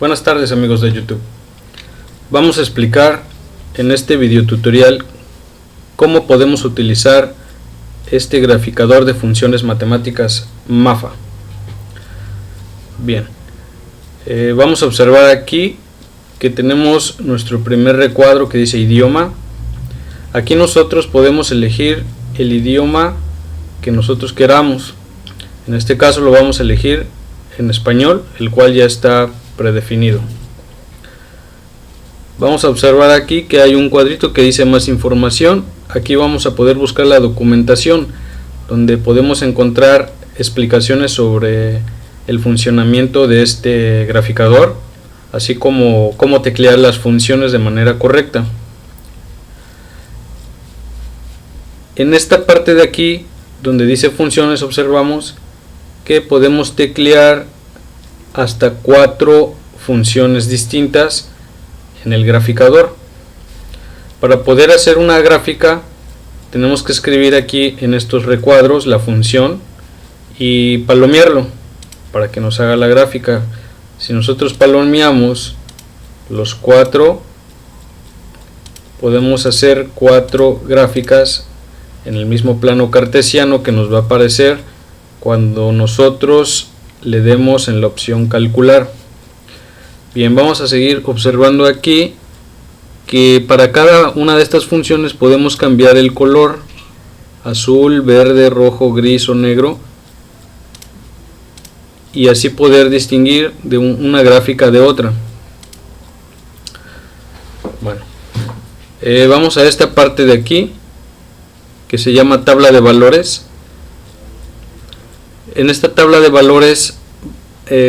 Buenas tardes amigos de YouTube. Vamos a explicar en este video tutorial cómo podemos utilizar este graficador de funciones matemáticas MAFA. Bien, vamos a observar aquí que tenemos nuestro primer recuadro que dice idioma. Aquí nosotros podemos elegir el idioma que nosotros queramos. En este caso lo vamos a elegir en español, el cual ya está predefinido. Vamos a observar aquí que hay un cuadrito que dice más información. Aquí vamos a poder buscar la documentación, donde podemos encontrar explicaciones sobre el funcionamiento de este graficador, así como cómo teclear las funciones de manera correcta. En esta parte de aquí, donde dice funciones, observamos que podemos teclear hasta 4 funciones distintas en el graficador. Para poder hacer una gráfica tenemos que escribir aquí en estos recuadros la función y palomearlo para que nos haga la gráfica. Si nosotros palomeamos los 4, podemos hacer 4 gráficas en el mismo plano cartesiano que nos va a aparecer cuando nosotros le demos en la opción calcular. Bien, vamos a seguir observando aquí que para cada una de estas funciones podemos cambiar el color: azul, verde, rojo, gris o negro, y así poder distinguir de una gráfica de otra. Bueno, vamos a esta parte de aquí que se llama tabla de valores. En esta tabla de valores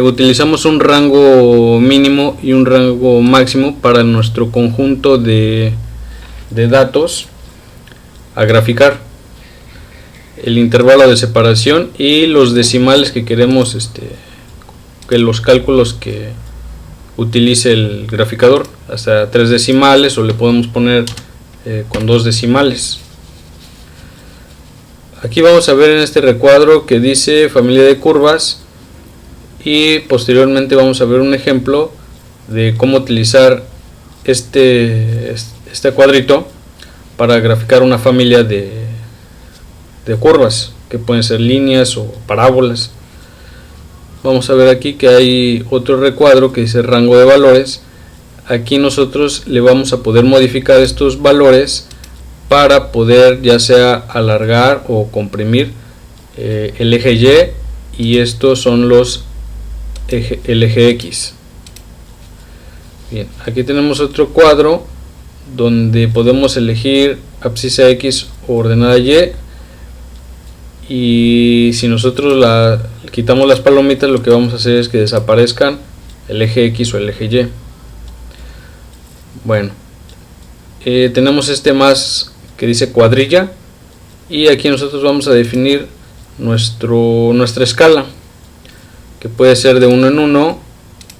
utilizamos un rango mínimo y un rango máximo para nuestro conjunto de datos a graficar, el intervalo de separación y los decimales que queremos que los cálculos que utilice el graficador, hasta 3 decimales, o le podemos poner con 2 decimales. Aquí vamos a ver en este recuadro que dice familia de curvas, y posteriormente vamos a ver un ejemplo de cómo utilizar este cuadrito para graficar una familia de curvas, que pueden ser líneas o parábolas. Vamos a ver aquí que hay otro recuadro que dice rango de valores. Aquí nosotros le vamos a poder modificar estos valores para poder ya sea alargar o comprimir el eje Y, y estos son el eje X. Bien, aquí tenemos otro cuadro donde podemos elegir abscisa X o ordenada Y, y si nosotros quitamos las palomitas, lo que vamos a hacer es que desaparezcan el eje X o el eje Y. Bueno, tenemos más que dice cuadrilla, y aquí nosotros vamos a definir nuestra escala, que puede ser de 1 en 1,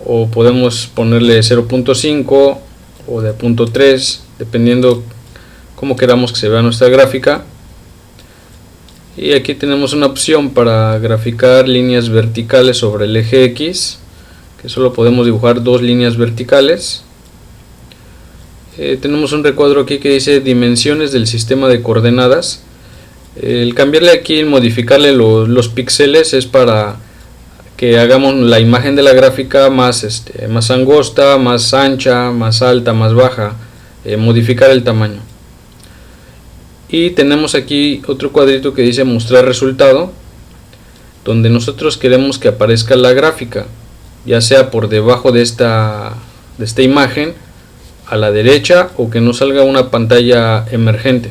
o podemos ponerle 0.5 o de 0.3, dependiendo cómo queramos que se vea nuestra gráfica. Y aquí tenemos una opción para graficar líneas verticales sobre el eje X, que solo podemos dibujar 2 líneas verticales. Tenemos un recuadro aquí que dice dimensiones del sistema de coordenadas. El cambiarle aquí, modificarle los píxeles, es para que hagamos la imagen de la gráfica más angosta, más ancha, más alta, más baja, modificar el tamaño. Y tenemos aquí otro cuadrito que dice mostrar resultado, donde nosotros queremos que aparezca la gráfica, ya sea por debajo de esta imagen, a la derecha, o que nos salga una pantalla emergente.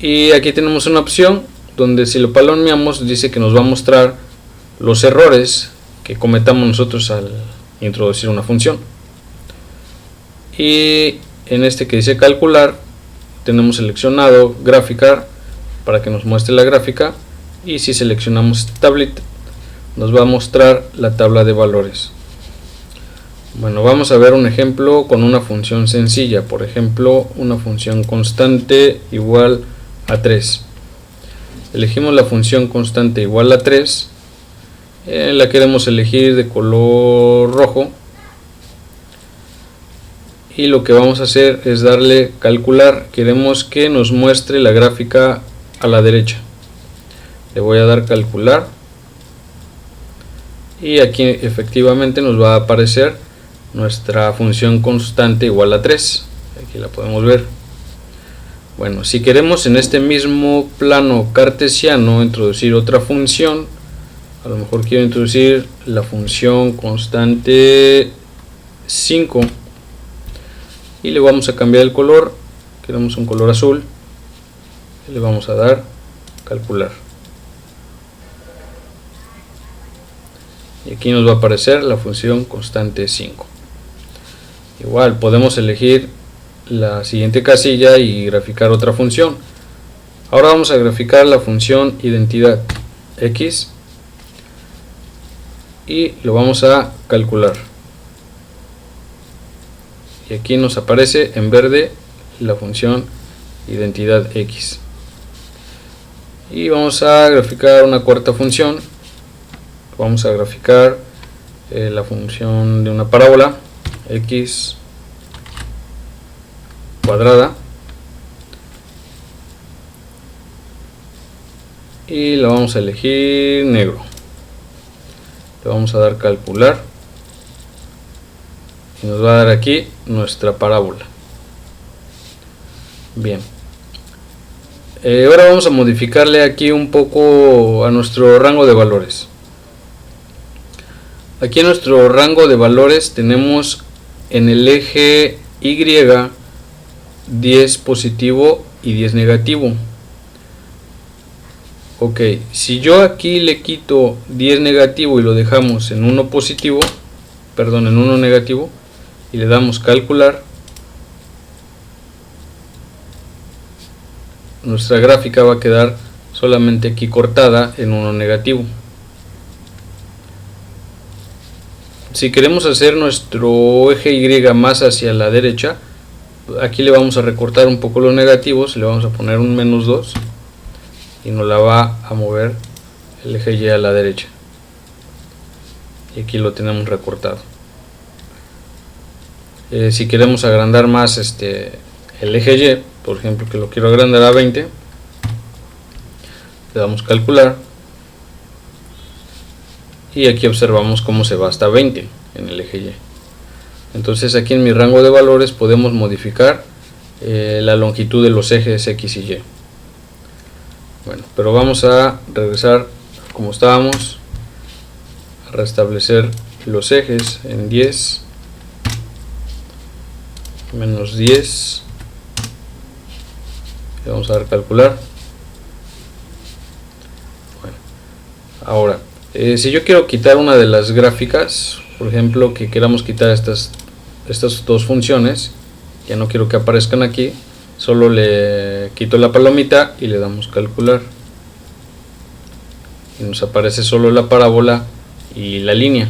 Y aquí tenemos una opción donde si lo palomeamos dice que nos va a mostrar los errores que cometamos nosotros al introducir una función. Y en que dice calcular, tenemos seleccionado graficar para que nos muestre la gráfica, y si seleccionamos esta tablita nos va a mostrar la tabla de valores. Bueno, vamos a ver un ejemplo con una función sencilla. Por ejemplo, una función constante igual a 3. Elegimos la función constante igual a 3 La queremos elegir de color rojo, y lo que vamos a hacer es darle calcular. Queremos que nos muestre la gráfica a la derecha. Le voy a dar calcular, y aquí efectivamente nos va a aparecer nuestra función constante igual a 3. Aquí la podemos ver. Bueno, si queremos en este mismo plano cartesiano introducir otra función, a lo mejor quiero introducir la función constante 5, y le vamos a cambiar el color. Queremos un color azul, y le vamos a dar calcular, y aquí nos va a aparecer la función constante 5. Igual podemos elegir la siguiente casilla y graficar otra función. Ahora vamos a graficar la función identidad x, y lo vamos a calcular, y aquí nos aparece en verde la función identidad x. Y vamos a graficar una cuarta función. Vamos a graficar la función de una parábola x cuadrada, y la vamos a elegir negro. Le vamos a dar calcular, y nos va a dar aquí nuestra parábola. Bien, ahora vamos a modificarle aquí un poco a nuestro rango de valores. Aquí en nuestro rango de valores tenemos en el eje Y 10 positivo y 10 negativo. Ok, si yo aquí le quito 10 negativo y lo dejamos en 1 positivo, perdón, en 1 negativo, y le damos calcular, nuestra gráfica va a quedar solamente aquí cortada en 1 negativo. Si queremos hacer nuestro eje Y más hacia la derecha, aquí le vamos a recortar un poco los negativos, le vamos a poner un -2, y nos la va a mover el eje Y a la derecha, y aquí lo tenemos recortado. Si queremos agrandar más el eje Y, por ejemplo que lo quiero agrandar a 20, le damos calcular, y aquí observamos cómo se va hasta 20 en el eje Y. Entonces aquí en mi rango de valores podemos modificar la longitud de los ejes X y Y. Bueno, pero vamos a regresar como estábamos, a restablecer los ejes en 10, menos 10, le vamos a dar calcular. Bueno, ahora si yo quiero quitar una de las gráficas, por ejemplo que queramos quitar estas dos funciones, ya no quiero que aparezcan aquí, solo le quito la palomita y le damos calcular, y nos aparece solo la parábola y la línea.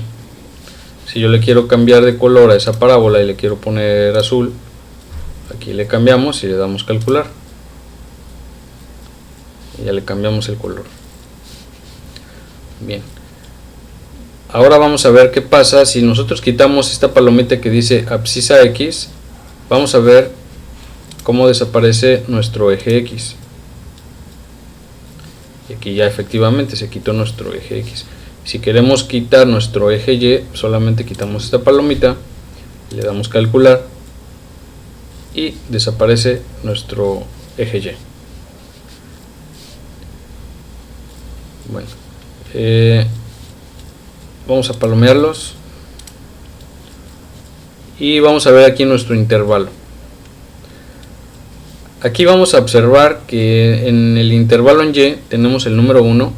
Si yo le quiero cambiar de color a esa parábola y le quiero poner azul, aquí le cambiamos y le damos calcular, y ya le cambiamos el color. Bien, ahora vamos a ver qué pasa si nosotros quitamos esta palomita que dice abscisa X. Vamos a ver cómo desaparece nuestro eje X, y aquí ya efectivamente se quitó nuestro eje X. Si queremos quitar nuestro eje Y, solamente quitamos esta palomita, le damos calcular, y desaparece nuestro eje Y. Bueno, vamos a palomearlos, y vamos a ver aquí nuestro intervalo. Aquí vamos a observar que en el intervalo en Y tenemos el número 1.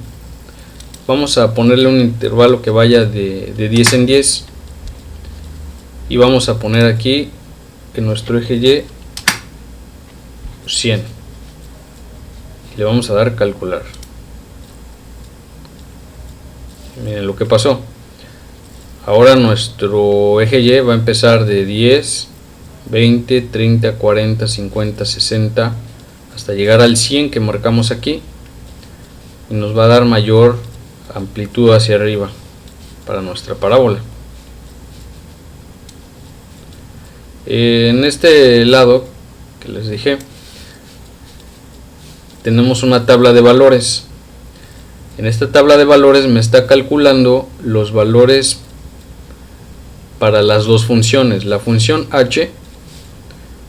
Vamos a ponerle un intervalo que vaya de 10 en 10, y vamos a poner aquí en nuestro eje Y 100, y le vamos a dar calcular. Miren lo que pasó. Ahora nuestro eje Y va a empezar de 10, 20, 30, 40, 50, 60 hasta llegar al 100 que marcamos aquí, y nos va a dar mayor amplitud hacia arriba. para nuestra parábola. En este lado que les dije, tenemos una tabla de valores. En esta tabla de valores me está calculando los valores para las dos funciones, la función h,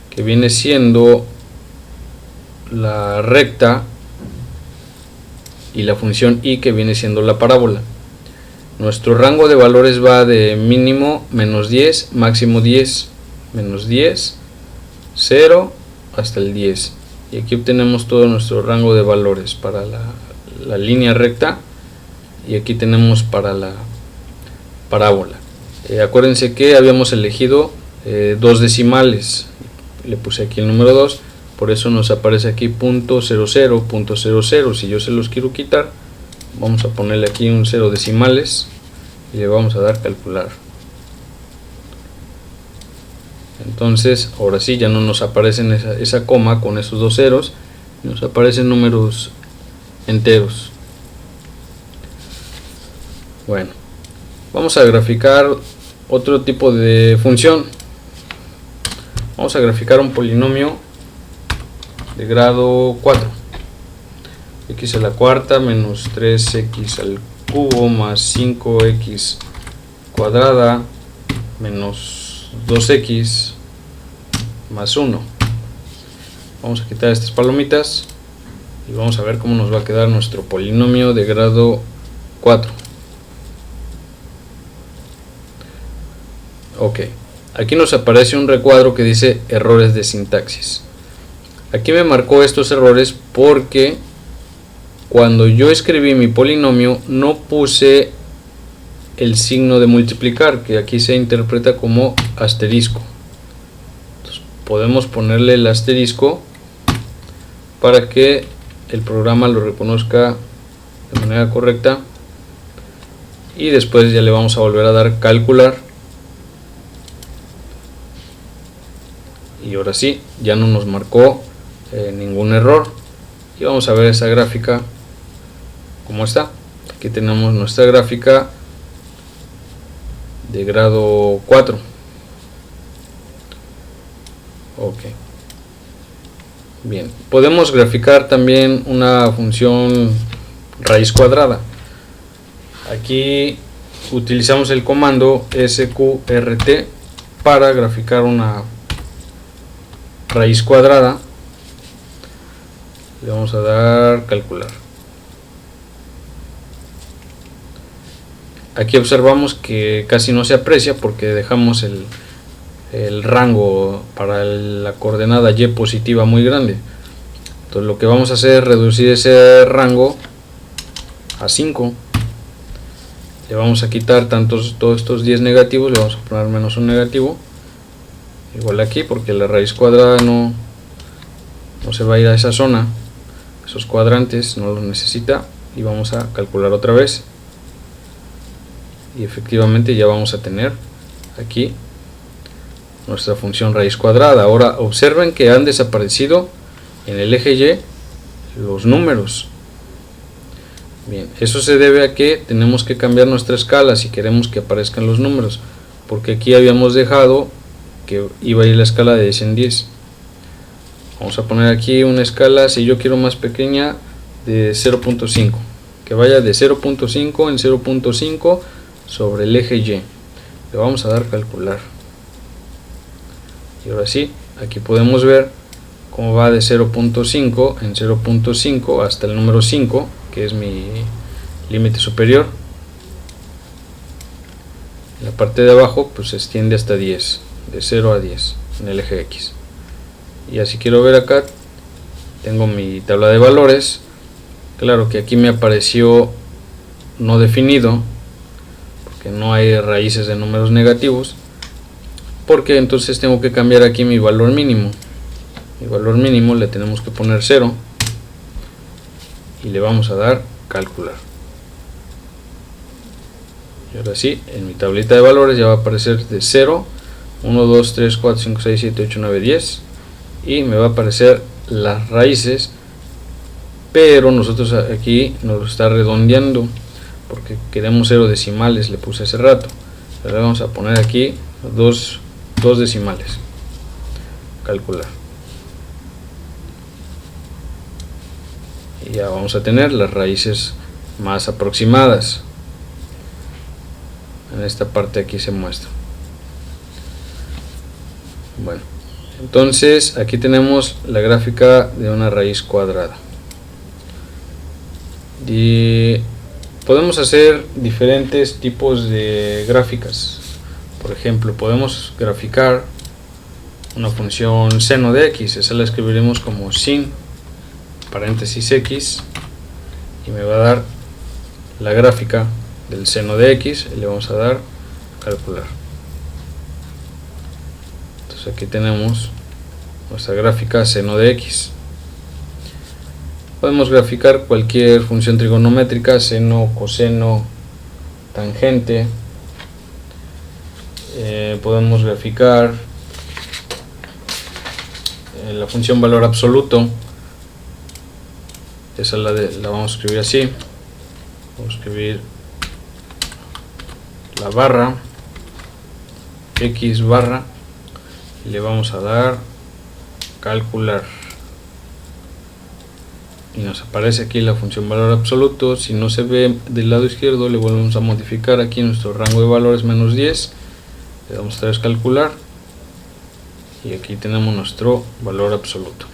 que viene siendo la recta, y la función y, que viene siendo la parábola. Nuestro rango de valores va de mínimo menos 10, máximo 10, menos 10, 0 hasta el 10. Y aquí obtenemos todo nuestro rango de valores para la línea recta, y aquí tenemos para la parábola. Acuérdense que habíamos elegido dos decimales, le puse aquí el número 2, por eso nos aparece aquí .00, .00. Si yo se los quiero quitar, vamos a ponerle aquí un 0 decimales y le vamos a dar calcular. Entonces ahora sí ya no nos aparecen esa coma con esos dos ceros, nos aparecen números enteros. Bueno, vamos a graficar otro tipo de función. Vamos a graficar un polinomio de grado 4, x a la cuarta menos 3x al cubo más 5x cuadrada menos 2x más 1. Vamos a quitar estas palomitas y vamos a ver cómo nos va a quedar nuestro polinomio de grado 4. Ok, aquí nos aparece un recuadro que dice errores de sintaxis. Aquí me marcó estos errores porque cuando yo escribí mi polinomio no puse el signo de multiplicar, que aquí se interpreta como asterisco. Entonces, podemos ponerle el asterisco para que el programa lo reconozca de manera correcta, y después ya le vamos a volver a dar calcular, y ahora sí ya no nos marcó ningún error. Y vamos a ver esa gráfica como está. Aquí tenemos nuestra gráfica de grado 4. Ok, bien, podemos graficar también una función raíz cuadrada. Aquí utilizamos el comando sqrt para graficar una raíz cuadrada. Le vamos a dar calcular. Aquí observamos que casi no se aprecia porque dejamos el rango para la coordenada y positiva muy grande. Entonces lo que vamos a hacer es reducir ese rango a 5. Le vamos a quitar todos estos 10 negativos, le vamos a poner menos un negativo, igual aquí, porque la raíz cuadrada no se va a ir a esa zona, esos cuadrantes no los necesita, y vamos a calcular otra vez, y efectivamente ya vamos a tener aquí nuestra función raíz cuadrada. Ahora observen que han desaparecido en el eje Y los números. Bien, eso se debe a que tenemos que cambiar nuestra escala si queremos que aparezcan los números, porque aquí habíamos dejado que iba a ir la escala de 10 en 10. Vamos a poner aquí una escala, si yo quiero más pequeña, de 0.5, que vaya de 0.5 en 0.5 sobre el eje Y. Le vamos a dar calcular, y ahora sí, aquí podemos ver cómo va de 0.5 en 0.5 hasta el número 5, que es mi límite superior. En la parte de abajo pues se extiende hasta 10, de 0 a 10 en el eje X. Y así quiero ver acá, tengo mi tabla de valores. Claro que aquí me apareció no definido, porque no hay raíces de números negativos, porque entonces tengo que cambiar aquí mi valor mínimo. Mi valor mínimo le tenemos que poner 0 y le vamos a dar calcular. Y ahora sí, en mi tablita de valores ya va a aparecer de 0, 1, 2, 3, 4, 5, 6, 7, 8, 9, 10, y me va a aparecer las raíces, pero nosotros aquí nos lo está redondeando. porque queremos 0 decimales, le puse hace rato. Ahora vamos a poner aquí dos decimales, calcular, y ya vamos a tener las raíces más aproximadas. En esta parte aquí se muestra. Bueno, entonces aquí tenemos la gráfica de una raíz cuadrada. Y podemos hacer diferentes tipos de gráficas. Por ejemplo, podemos graficar una función seno de x. Esa la escribiremos como sin paréntesis x, y me va a dar la gráfica del seno de x, y le vamos a dar calcular. Entonces aquí tenemos nuestra gráfica seno de x. Podemos graficar cualquier función trigonométrica, seno, coseno, tangente. Podemos graficar la función valor absoluto. Esa la vamos a escribir así. Vamos a escribir la barra x barra, y le vamos a dar calcular, y nos aparece aquí la función valor absoluto. Si no se ve del lado izquierdo, le volvemos a modificar aquí nuestro rango de valores menos 10, le damos a calcular, y aquí tenemos nuestro valor absoluto.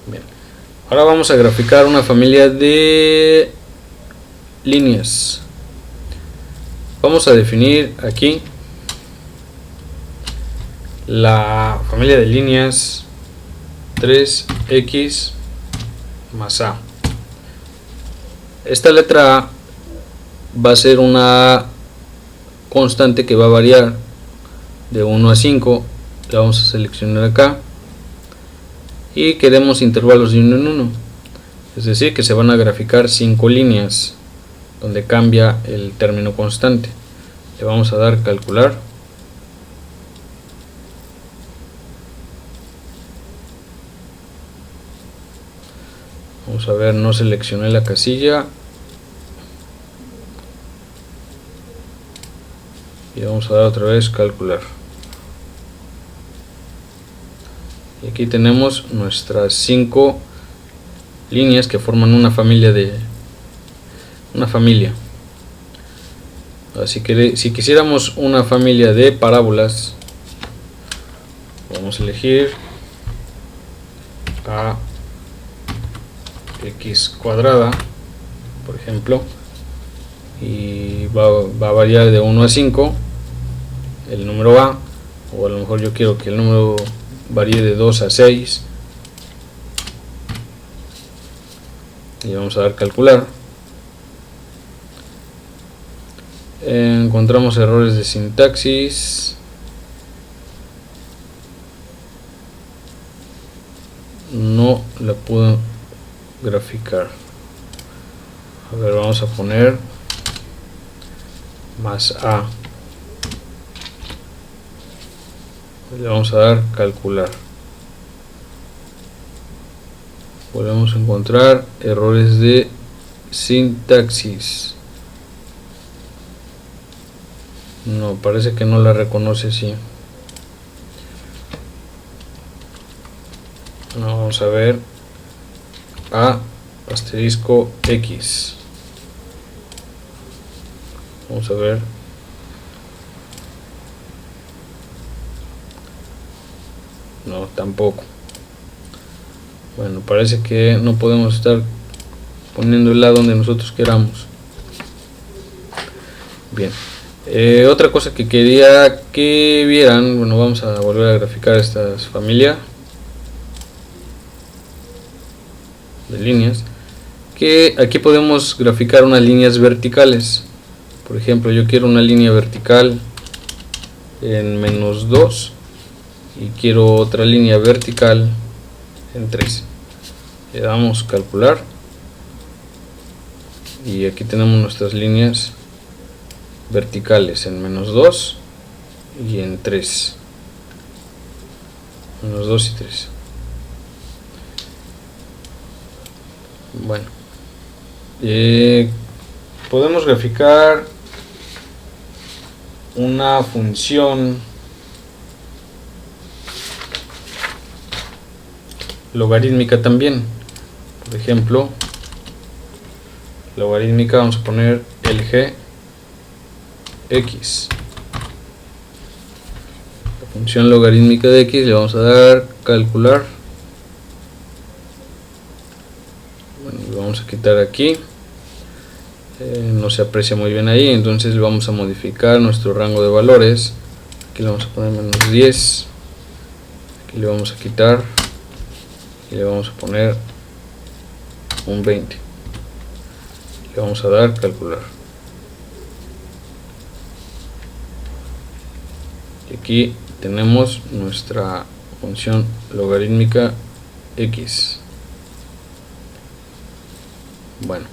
Bien, ahora vamos a graficar una familia de líneas. Vamos a definir aquí la familia de líneas 3x más a. Esta letra a va a ser una constante que va a variar de 1 a 5. La vamos a seleccionar acá, y queremos intervalos de 1 en 1, es decir, que se van a graficar 5 líneas donde cambia el término constante. Le vamos a dar calcular, vamos a ver, no seleccioné la casilla, y vamos a dar otra vez calcular, y aquí tenemos nuestras 5 líneas que forman una familia Así que si quisiéramos una familia de parábolas, vamos a elegir a x cuadrada, por ejemplo, y va a variar de 1 a 5 el número a, o a lo mejor yo quiero que el número varíe de 2 a 6, y vamos a dar calcular. Encontramos errores de sintaxis, no la puedo graficar. A ver, vamos a poner más a, le vamos a dar calcular. Volvemos a encontrar errores de sintaxis. No, parece que no la reconoce así. No, vamos a ver a asterisco x. Vamos a ver. No, tampoco. Bueno, parece que no podemos estar poniendo el lado donde nosotros queramos. Bien. Otra cosa que quería que vieran, bueno, vamos a volver a graficar esta familia de líneas, que aquí podemos graficar unas líneas verticales. Por ejemplo, yo quiero una línea vertical en -2 y quiero otra línea vertical en 3. Le damos calcular, y aquí tenemos nuestras líneas verticales en -2 y en 3, -2 y 3. Bueno, podemos graficar una función logarítmica también. Por ejemplo, logarítmica, vamos a poner el g x. La función logarítmica de x le vamos a dar calcular. Bueno, lo vamos a quitar aquí. No se aprecia muy bien ahí, entonces le vamos a modificar nuestro rango de valores. Aquí le vamos a poner menos 10. Aquí le vamos a quitar y le vamos a poner un 20. Le vamos a dar calcular. Y aquí tenemos nuestra función logarítmica x. Bueno,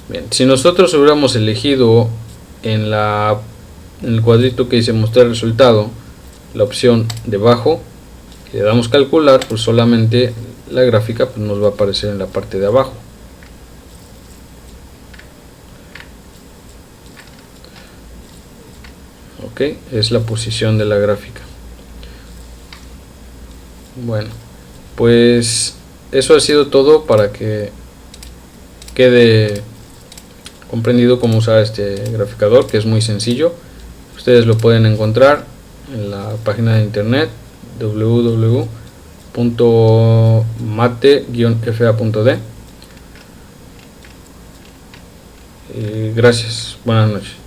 bien, si nosotros hubiéramos elegido en el cuadrito que dice mostrar resultado la opción debajo y le damos calcular, pues solamente la gráfica pues nos va a aparecer en la parte de abajo. Ok, es la posición de la gráfica. Bueno, pues eso ha sido todo para que quede comprendido cómo usar este graficador, que es muy sencillo. Ustedes lo pueden encontrar en la página de internet www.mate-fa.d. Gracias, buenas noches.